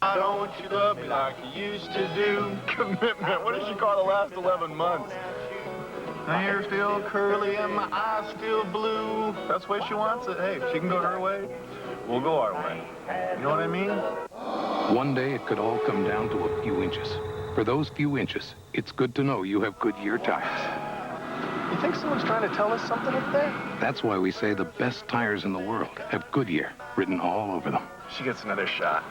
I don't want you to love me like you used to do. Commitment. What does she call the last 11 months? My hair's still curly and my eyes still blue. That's the way she wants it. Hey, if she can go her way, we'll go our way. You know what I mean? One day it could all come down to a few inches. For those few inches, it's good to know you have Goodyear tires. You think someone's trying to tell us something up there? That's why we say the best tires in the world have Goodyear written all over them. She gets another shot.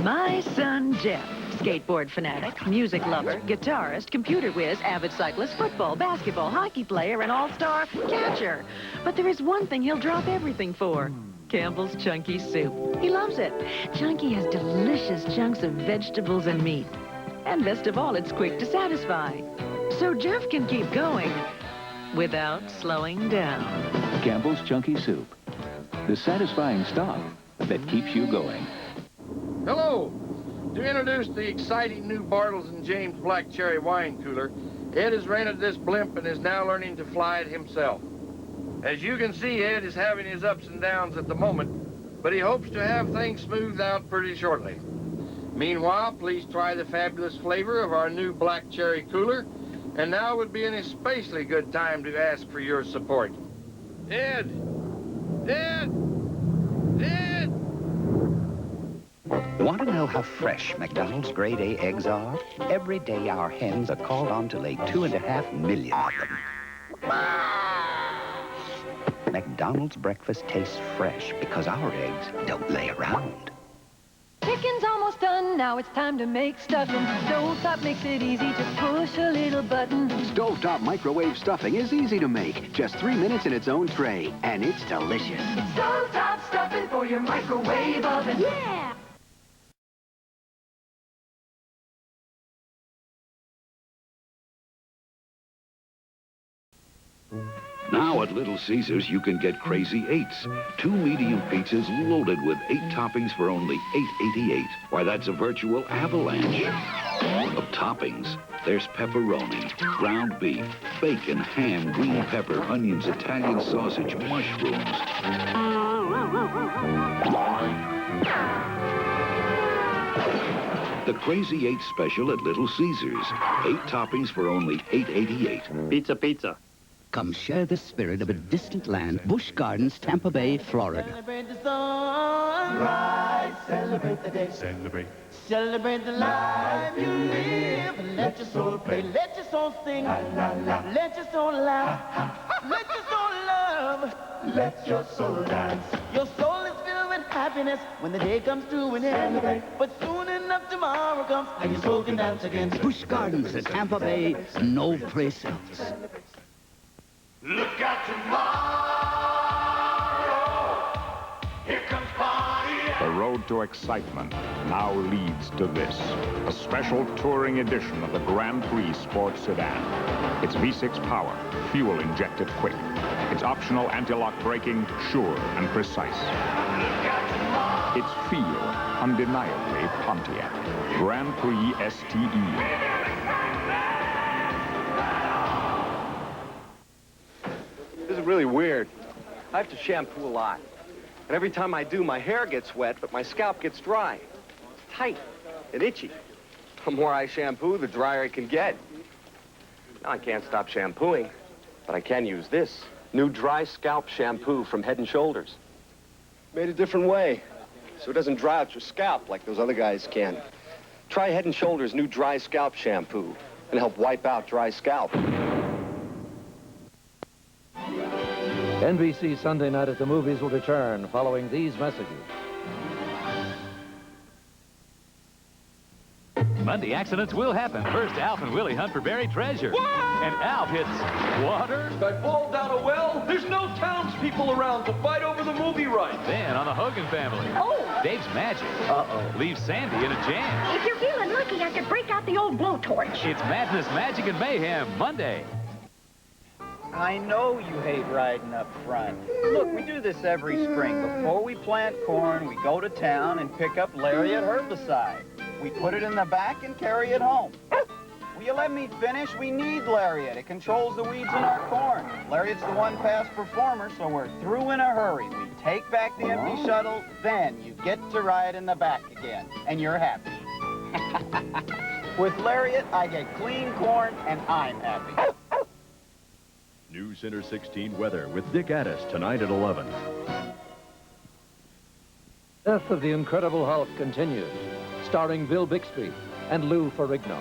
My son, Jeff, skateboard fanatic, music lover, guitarist, computer whiz, avid cyclist, football, basketball, hockey player, and all-star catcher. But there is one thing he'll drop everything for. Campbell's Chunky Soup. He loves it. Chunky has delicious chunks of vegetables and meat. And best of all, it's quick to satisfy. So Jeff can keep going without slowing down. Campbell's Chunky Soup. The satisfying stuff that keeps you going. Hello. To introduce the exciting new Bartles and James Black Cherry Wine Cooler, Ed has rented this blimp and is now learning to fly it himself. As you can see, Ed is having his ups and downs at the moment, but he hopes to have things smoothed out pretty shortly. Meanwhile, please try the fabulous flavor of our new Black Cherry Cooler, and now would be an especially good time to ask for your support. Ed! Ed! Ed! Want to know how fresh McDonald's grade A eggs are? Every day our hens are called on to lay 2.5 million of them. McDonald's breakfast tastes fresh because our eggs don't lay around. Chicken's almost done, now it's time to make stuffing. Stovetop makes it easy to push a little button. Stovetop microwave stuffing is easy to make. Just 3 minutes in its own tray, and it's delicious. It's Stovetop stuffing for your microwave oven. Yeah! Now at Little Caesars, you can get Crazy Eights. 2 medium pizzas loaded with 8 toppings for only $8.88. Why, that's a virtual avalanche of toppings. There's pepperoni, ground beef, bacon, ham, green pepper, onions, Italian sausage, mushrooms. The Crazy 8 special at Little Caesars. 8 toppings for only $8.88. Pizza, pizza. Come share the spirit of a distant land, Busch Gardens, Tampa Bay, Florida. Celebrate the sunrise, celebrate the day. Celebrate the life you live. Let your soul play, let your soul sing. La, la, la. Let your soul laugh, let your soul love. Let your soul dance. Your soul is filled with happiness when the day comes to an end. But soon enough tomorrow comes and your soul can dance again. Busch Gardens at Tampa Bay, no place else. Look out tomorrow. Here comes party. The road to excitement now leads to this. A special touring edition of the Grand Prix Sports Sedan. It's V6 power, fuel injected quick. It's optional anti-lock braking, sure and precise. Its feel, undeniably Pontiac. Grand Prix STE. This is really weird. I have to shampoo a lot. And every time I do, my hair gets wet, but my scalp gets dry. It's tight and itchy. The more I shampoo, the drier it can get. Now I can't stop shampooing, but I can use this. New dry scalp shampoo from Head & Shoulders. Made a different way, so it doesn't dry out your scalp like those other guys can. Try Head & Shoulders new dry scalp shampoo and help wipe out dry scalp. NBC Sunday Night at the Movies will return following these messages. Monday accidents will happen. First, Alf and Willie hunt for buried treasure. And Alf hits water. I fall down a well. There's no townspeople around to fight over the movie rights. Then, on the Hogan family. Oh! Dave's magic. Leaves Sandy in a jam. If you're feeling lucky, I could break out the old blowtorch. It's madness, magic, and mayhem, Monday. I know you hate riding up front. Look, we do this every spring. Before we plant corn, we go to town and pick up lariat herbicide. We put it in the back and carry it home. Will you let me finish? We need lariat. It controls the weeds in our corn. Lariat's the one-pass performer, so we're through in a hurry. We take back the empty shuttle, then you get to ride in the back again, and you're happy. With Lariat, I get clean corn, and I'm happy. New Center 16 weather with Dick Addis tonight at 11. Death of the Incredible Hulk continues, starring Bill Bixby and Lou Ferrigno.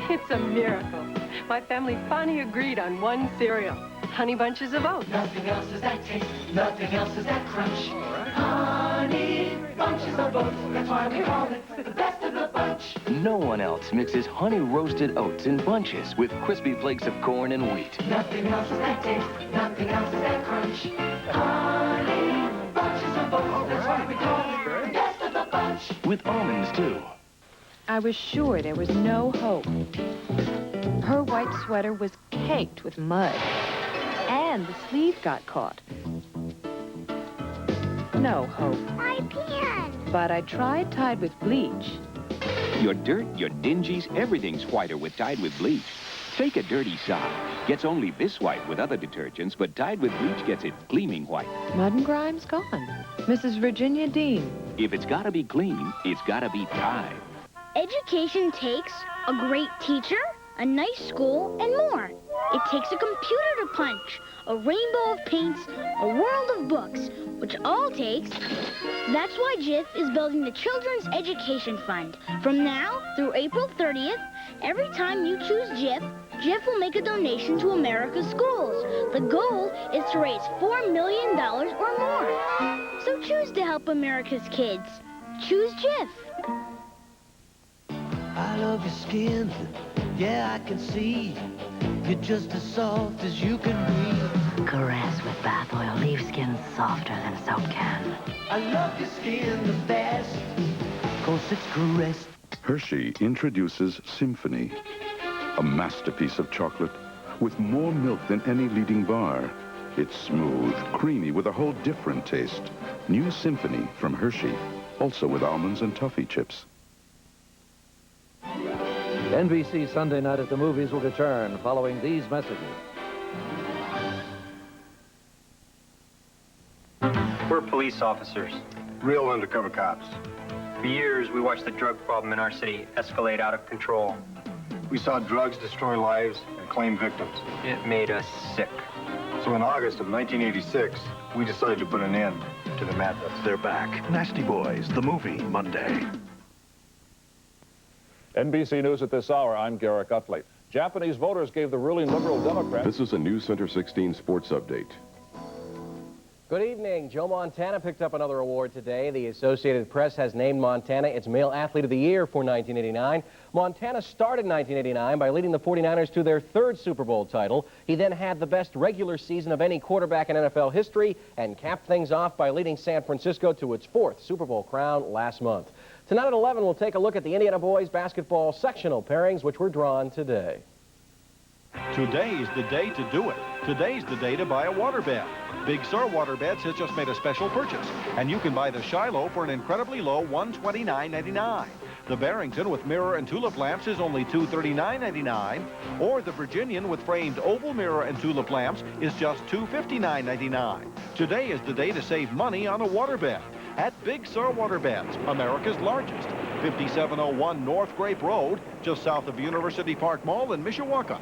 It's a miracle. My family finally agreed on one cereal. Honey Bunches of Oats. Nothing else is that taste, nothing else is that crunch. Honey Bunches of Oats, that's why we call it the best of the bunch. No one else mixes honey roasted oats in bunches with crispy flakes of corn and wheat. Nothing else is that taste, nothing else is that crunch. Honey Bunches of Oats, that's why we call it the best of the bunch. With almonds, too. I was sure there was no hope. Her white sweater was caked with mud, and the sleeve got caught. No hope. My pen! But I tried Tide with bleach. Your dirt, your dingies, everything's whiter with Tide with bleach. Take a dirty sock. Gets only this white with other detergents, but Tide with bleach gets it gleaming white. Mud and grime's gone. Mrs. Virginia Dean. If it's gotta be clean, it's gotta be Tide. Education takes a great teacher, a nice school, and more. It takes a computer to punch, a rainbow of paints, a world of books, which all takes... That's why Jif is building the Children's Education Fund. From now through April 30th, every time you choose Jif, Jif will make a donation to America's schools. The goal is to raise $4 million or more. So choose to help America's kids. Choose Jif. I love your skin, yeah, I can see. You're just as soft as you can be. Caress with bath oil leaves skin softer than soap can. I love your skin the best, 'cause it's caressed. Hershey introduces Symphony, a masterpiece of chocolate with more milk than any leading bar. It's smooth, creamy, with a whole different taste. New Symphony from Hershey, also with almonds and toffee chips. NBC Sunday Night at the Movies will return following these messages. We're police officers. Real undercover cops. For years, we watched the drug problem in our city escalate out of control. We saw drugs destroy lives and claim victims. It made us sick. So in August of 1986, we decided to put an end to the madness. They're back. Nasty Boys, the movie, Monday. NBC News at this hour, I'm Garrick Utley. Japanese voters gave the ruling Liberal Democrats... This is a News Center 16 sports update. Good evening. Joe Montana picked up another award today. The Associated Press has named Montana its Male Athlete of the Year for 1989. Montana started 1989 by leading the 49ers to their third Super Bowl title. He then had the best regular season of any quarterback in NFL history and capped things off by leading San Francisco to its fourth Super Bowl crown last month. Tonight at 11, we'll take a look at the Indiana boys basketball sectional pairings, which were drawn today. Today's the day to do it. Today's the day to buy a waterbed. Big Sur Waterbeds has just made a special purchase, and you can buy the Shiloh for an incredibly low $129.99. The Barrington with mirror and tulip lamps is only $239.99, or the Virginian with framed oval mirror and tulip lamps is just $259.99. Today is the day to save money on a waterbed at Big Sur Waterbeds, America's largest. 5701 North Grape Road, just south of University Park Mall in Mishawaka.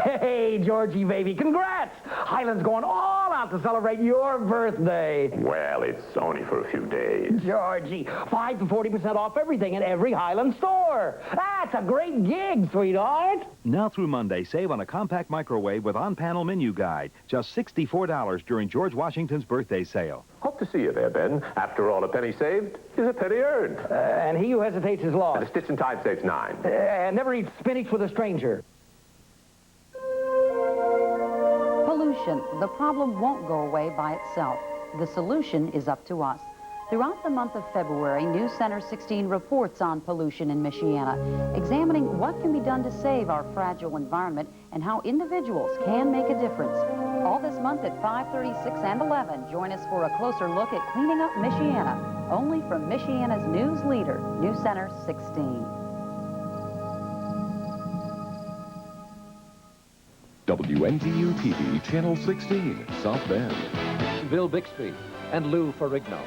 Hey, Georgie, baby, congrats! Highland's going all out to celebrate your birthday. Well, it's only for a few days. Georgie, 5 to 40% off everything at every Highland store. That's a great gig, sweetheart. Now through Monday, save on a compact microwave with on-panel menu guide. Just $64 during George Washington's birthday sale. Hope to see you there, Ben. After all, a penny saved is a penny earned. And he who hesitates is lost. And a stitch in time saves 9. And never eat spinach with a stranger. Pollution. The problem won't go away by itself. The solution is up to us. Throughout the month of February, News Center 16 reports on pollution in Michiana, examining what can be done to save our fragile environment and how individuals can make a difference. All this month at 5:36 and 11, join us for a closer look at cleaning up Michiana, only from Michiana's news leader, News Center 16. WNDU TV, Channel 16, South Bend. Bill Bixby and Lou Ferrigno.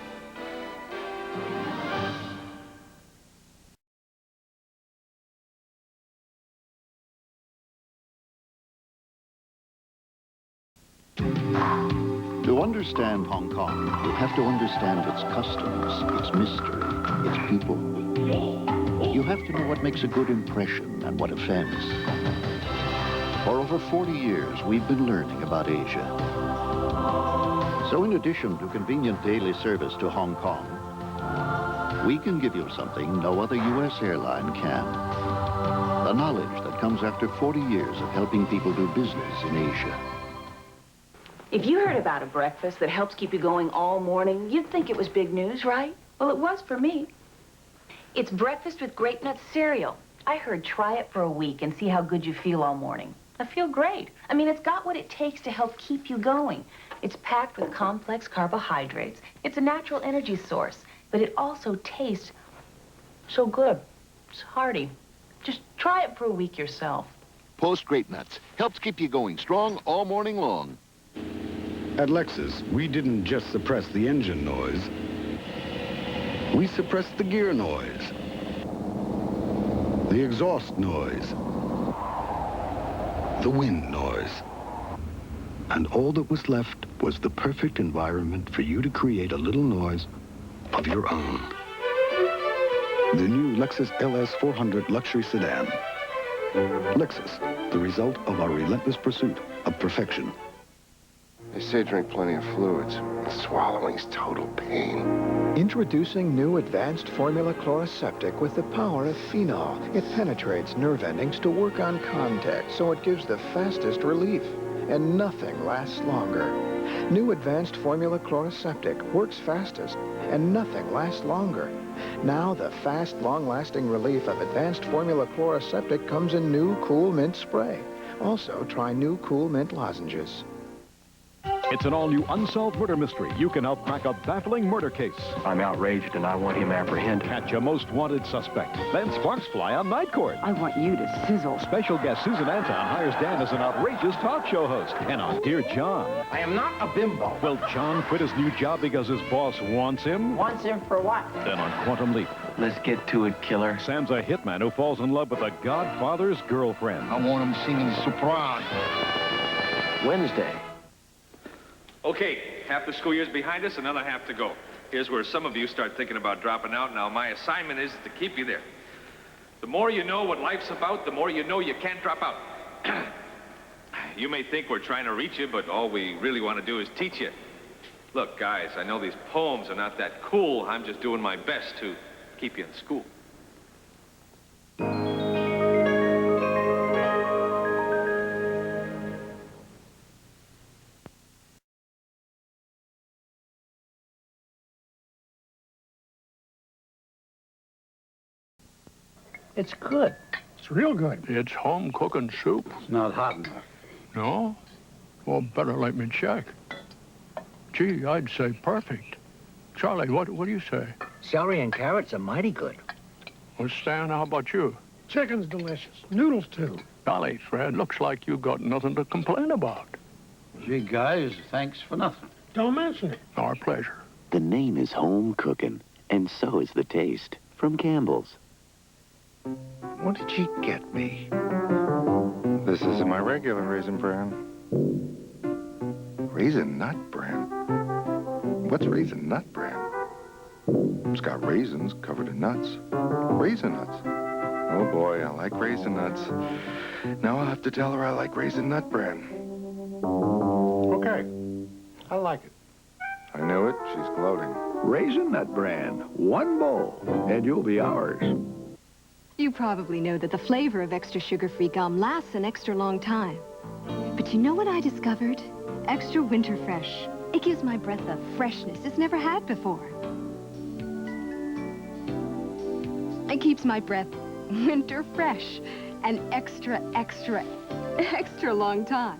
To understand Hong Kong, you have to understand its customs, its mystery, its people. You have to know what makes a good impression and what offends. For over 40 years, we've been learning about Asia. So in addition to convenient daily service to Hong Kong, we can give you something no other U.S. airline can. The knowledge that comes after 40 years of helping people do business in Asia. If you heard about a breakfast that helps keep you going all morning, you'd think it was big news, right? Well, it was for me. It's breakfast with Grape Nuts cereal. I heard try it for a week and see how good you feel all morning. I feel great. I mean, it's got what it takes to help keep you going. It's packed with complex carbohydrates. It's a natural energy source, but it also tastes so good. It's hearty. Just try it for a week yourself. Post Grape Nuts helps keep you going strong all morning long. At Lexus, we didn't just suppress the engine noise. We suppressed the gear noise, the exhaust noise, the wind noise. And all that was left was the perfect environment for you to create a little noise of your own. The new Lexus LS 400 luxury sedan. Lexus, the result of our relentless pursuit of perfection. They say drink plenty of fluids. Swallowing's total pain. Introducing new advanced formula chloroseptic with the power of phenol. It penetrates nerve endings to work on contact, so it gives the fastest relief. And nothing lasts longer. New advanced formula chloroseptic works fastest, and nothing lasts longer. Now the fast, long-lasting relief of advanced formula chloroseptic comes in new Cool Mint spray. Also, try new Cool Mint lozenges. It's an all-new unsolved murder mystery. You can help crack a baffling murder case. I'm outraged and I want him apprehended. Catch a most wanted suspect. Then sparks fly on Night Court. I want you to sizzle. Special guest Susan Anton hires Dan as an outrageous talk show host. And on Dear John. I am not a bimbo. Will John quit his new job because his boss wants him? Wants him for what? Then on Quantum Leap. Let's get to it, killer. Sam's a hitman who falls in love with a godfather's girlfriend. I want him singing soprano. Wednesday. Okay, half the school year's behind us, another half to go. Here's where some of you start thinking about dropping out. Now, my assignment is to keep you there. The more you know what life's about, the more you know you can't drop out. You may think we're trying to reach you, but all we really want to do is teach you. Look, guys, I know these poems are not that cool. I'm just doing my best to keep you in school. It's good. It's real good. It's home cooking soup. It's not hot enough. No? Well, better let me check. Gee, I'd say perfect. Charlie, what do you say? Celery and carrots are mighty good. Well, Stan, how about you? Chicken's delicious. Noodles, too. Golly, Fred, looks like you got nothing to complain about. Gee, guys, thanks for nothing. Don't mention it. Our pleasure. The name is Home Cookin', and so is the taste. From Campbell's. What did she get me? This isn't my regular Raisin Bran. Raisin Nut Bran? What's Raisin Nut Bran? It's got raisins covered in nuts. Raisin nuts. Oh boy, I like raisin nuts. Now I'll have to tell her I like Raisin Nut Bran. Okay. I like it. I knew it. She's gloating. Raisin Nut Bran. One bowl, and you'll be ours. You probably know that the flavor of extra sugar-free gum lasts an extra long time. But you know what I discovered? Extra Winter Fresh. It gives my breath a freshness it's never had before. keeps my breath winter fresh an extra long time.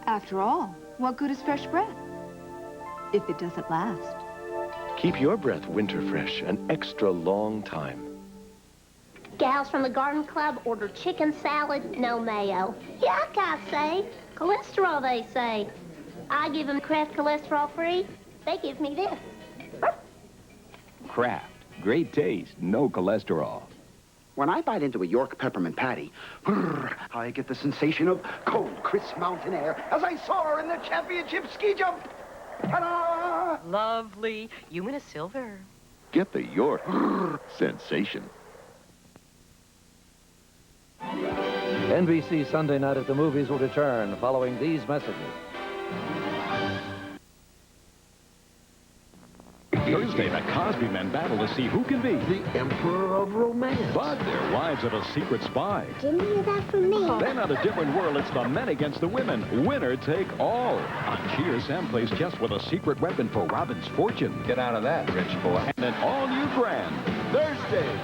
After all, what good is fresh breath if it doesn't last? Keep your breath winter fresh an extra long time. Gals from the Garden Club order chicken salad, no mayo. Yuck, I say. Cholesterol, they say. I give them Kraft cholesterol free. They give me this. Kraft. Great taste, no cholesterol. When I bite into a York peppermint patty, I get the sensation of cold, crisp mountain air as I soar in the championship ski jump. Ta-da! Lovely. You win a silver. Get the York sensation. NBC Sunday Night at the Movies will return following these messages. Thursday, the Cosby men battle to see who can be the Emperor of Romance. But their wives have a secret spy. Didn't hear that from me. Then on A Different World, it's the men against the women. Winner take all. On Cheers, Sam plays chess with a secret weapon for Robin's fortune. Get out of that, rich boy. And an all-new Grand. Thursday.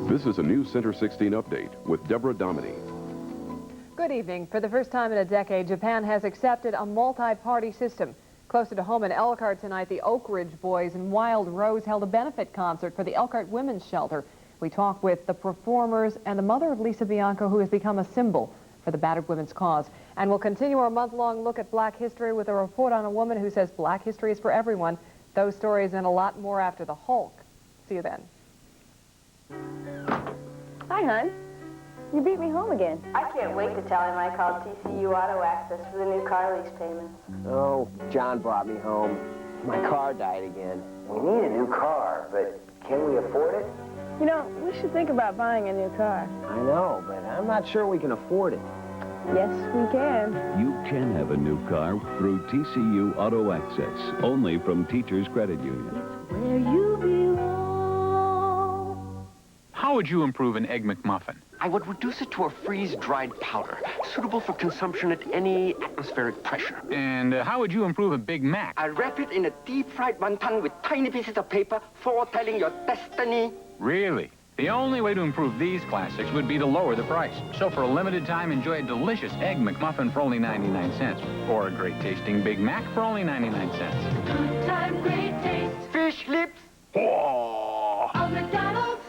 This is a News Center 16 update with Deborah Dominy. Good evening. For the first time in a decade, Japan has accepted a multi-party system. Closer to home in Elkhart tonight, the Oak Ridge Boys and Wild Rose held a benefit concert for the Elkhart Women's Shelter. We talked with the performers and the mother of Lisa Bianco, who has become a symbol for the battered women's cause. And we'll continue our month-long look at black history with a report on a woman who says black history is for everyone. Those stories and a lot more after the Hulk. See you then. Hi, hon. You beat me home again. I can't wait to tell him I called TCU Auto Access for the new car lease payments. Oh, John brought me home. My car died again. We need a new car, but can we afford it? You know, we should think about buying a new car. I know, but I'm not sure we can afford it. Yes, we can. You can have a new car through TCU Auto Access, only from Teachers Credit Union. Where you belong. How would you improve an Egg McMuffin? I would reduce it to a freeze-dried powder, suitable for consumption at any atmospheric pressure. And how would you improve a Big Mac? I'd wrap it in a deep-fried wonton with tiny pieces of paper foretelling your destiny. Really? The only way to improve these classics would be to lower the price. So for a limited time, enjoy a delicious Egg McMuffin for only 99 cents. Or a great-tasting Big Mac for only 99 cents. Good time, great taste. Fish lips. Oh. Of McDonald's.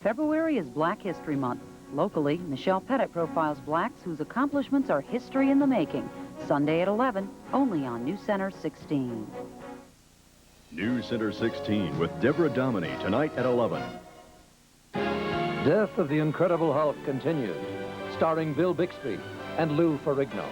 February is Black History Month. Locally, Michelle Pettit profiles blacks whose accomplishments are history in the making. Sunday at 11, only on News Center 16. News Center 16 with Deborah Dominy tonight at 11. Death of the Incredible Hulk continues, starring Bill Bixby and Lou Ferrigno.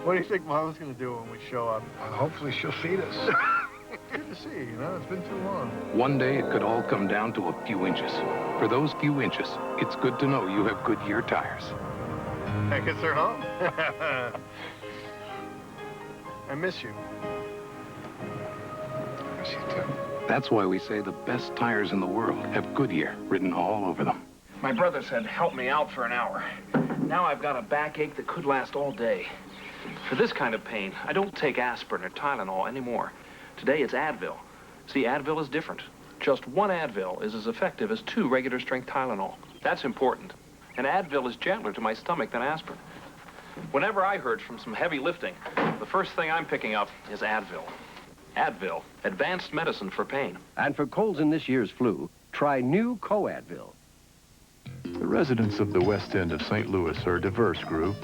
What do you think Mom's going to do when we show up? Hopefully she'll feed us. Good to see you, it's been too long. One day it could all come down to a few inches. For those few inches, it's good to know you have Goodyear tires. I guess they're home. I miss you. I miss you too. That's why we say the best tires in the world have Goodyear written all over them. My brother said, help me out for an hour. Now I've got a backache that could last all day. For this kind of pain, I don't take aspirin or Tylenol anymore. Today it's Advil. See, Advil is different. Just one Advil is as effective as 2 regular-strength Tylenol. That's important. And Advil is gentler to my stomach than aspirin. Whenever I hurt from some heavy lifting, the first thing I'm picking up is Advil. Advil, advanced medicine for pain. And for colds in this year's flu, try new Co-Advil. The residents of the West End of St. Louis are a diverse group,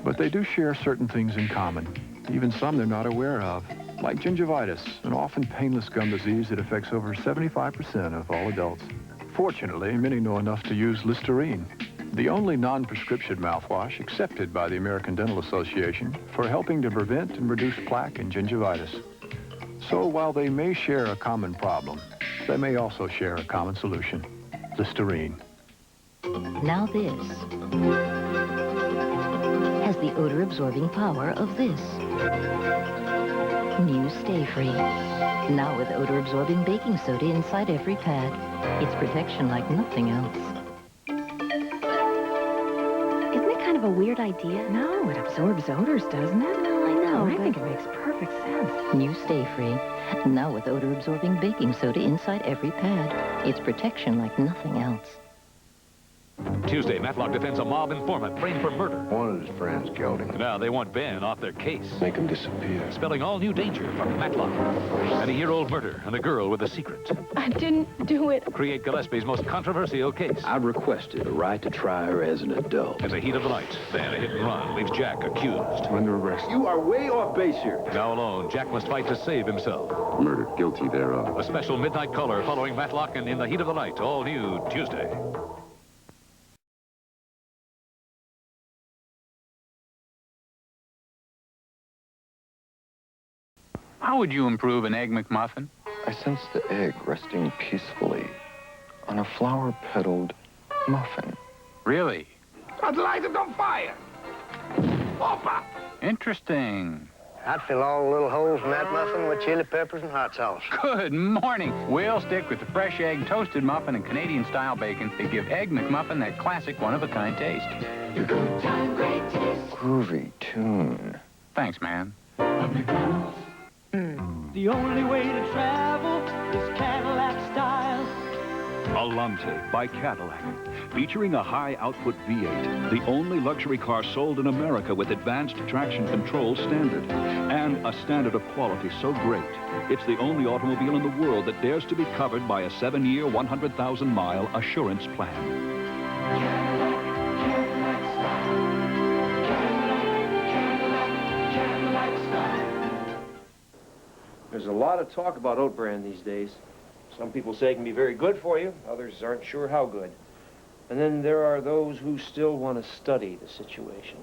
but they do share certain things in common, even some they're not aware of, like gingivitis, an often painless gum disease that affects over 75% of all adults. Fortunately, many know enough to use Listerine, the only non-prescription mouthwash accepted by the American Dental Association for helping to prevent and reduce plaque and gingivitis. So while they may share a common problem, they may also share a common solution, Listerine. Now this has the odor-absorbing power of this. New Stay Free. Now with odor-absorbing baking soda inside every pad. It's protection like nothing else. Isn't it kind of a weird idea? No, it absorbs odors, doesn't it? No, I know. I think it makes perfect sense. New Stay Free. Now with odor-absorbing baking soda inside every pad. It's protection like nothing else. Tuesday, Matlock defends a mob informant framed for murder. One of his friends killed him. Now they want Ben off their case. Make him disappear. Spelling all new danger from Matlock. And a year-old murder and a girl with a secret. I didn't do it. Create Gillespie's most controversial case. I've requested a right to try her as an adult. In the heat of the night, then a hit and run leaves Jack accused. Under arrest. You are way off base here. Now alone, Jack must fight to save himself. Murder, guilty thereof. A special midnight caller following Matlock and In the Heat of the Night, all new Tuesday. How would you improve an Egg McMuffin? I sense the egg resting peacefully on a flower-petaled muffin. Really? I'd light it on fire. Opa! Interesting. I'd fill all the little holes in that muffin with chili peppers and hot sauce. Good morning. We'll stick with the fresh egg toasted muffin and Canadian-style bacon that give Egg McMuffin that classic one-of-a-kind taste. Groovy tune. Thanks, man. The only way to travel is Cadillac style. Alante by Cadillac, featuring a high-output V8, the only luxury car sold in America with advanced traction control standard, and a standard of quality so great, it's the only automobile in the world that dares to be covered by a 7-year, 100,000-mile assurance plan. There's a lot of talk about oat bran these days. Some people say it can be very good for you. Others aren't sure how good. And then there are those who still want to study the situation.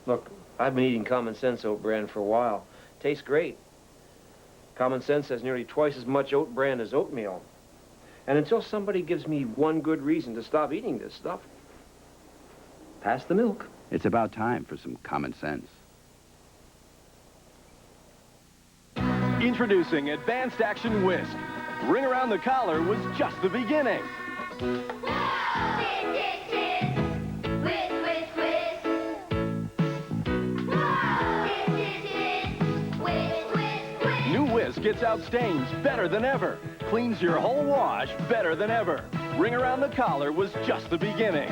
Look, I've been eating Common Sense oat bran for a while. Tastes great. Common Sense has nearly twice as much oat bran as oatmeal. And until somebody gives me one good reason to stop eating this stuff, pass the milk. It's about time for some common sense. Introducing Advanced Action Whisk. Ring around the collar was just the beginning. New Whisk gets out stains better than ever. Cleans your whole wash better than ever. Ring around the collar was just the beginning.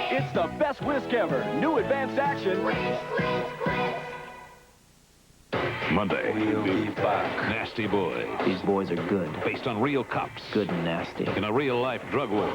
It's the best whisk ever. New Advanced Action. Monday, Nasty Boys. These boys are good. Based on real cops. Good and nasty. In a real-life drug war.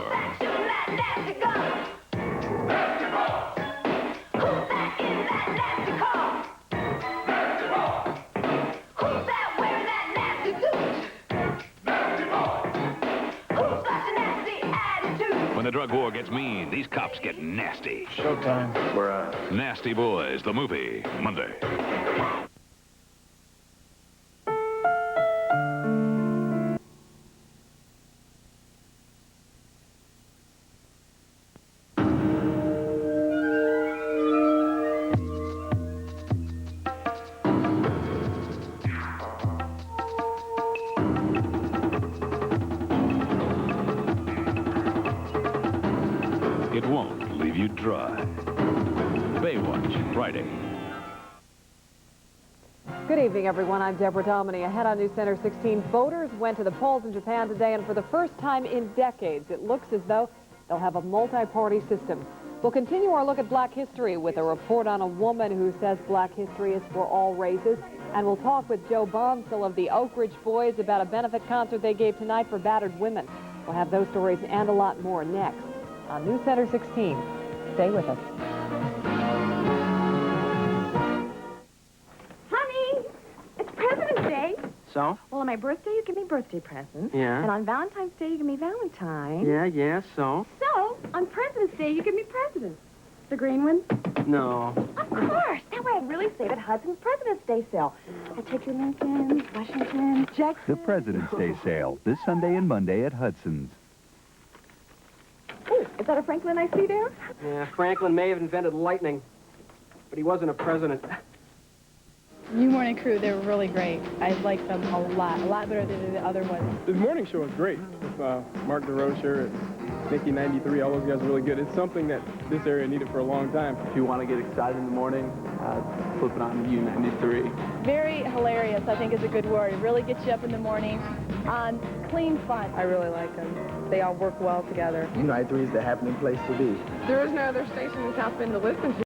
When the drug war gets mean, these cops get nasty. Showtime. We're on. Nasty Boys, the movie, Monday. It won't leave you dry. Baywatch, Friday. Good evening, everyone. I'm Deborah Domini. Ahead on News Center 16, voters went to the polls in Japan today, and for the first time in decades, it looks as though they'll have a multi-party system. We'll continue our look at black history with a report on a woman who says black history is for all races, and we'll talk with Joe Bonsall of the Oak Ridge Boys about a benefit concert they gave tonight for battered women. We'll have those stories and a lot more next on News Center 16. Stay with us. Honey, it's President's Day. So? Well, on my birthday, you give me birthday presents. Yeah. And on Valentine's Day, you give me Valentine. Yeah, so? So, on President's Day, you give me presidents. The green ones? No. Of course. That way I'd really save at Hudson's President's Day sale. I take your Lincoln, Washington, Jackson. The President's Day sale, this Sunday and Monday at Hudson's. Oh, is that a Franklin I see there? Yeah, Franklin may have invented lightning, but he wasn't a president. New Morning Crew, they're really great. I like them a lot better than the other ones. The morning show is great with Mark DeRocher and Nikki 93. All those guys are really good. It's something that this area needed for a long time. If you want to get excited in the morning, flip it on U93. Very hilarious, I think is a good word. It really gets you up in the morning on clean fun. I really like them. They all work well together. U93 is the happening place to be. There is no other station in South Bend to listen to.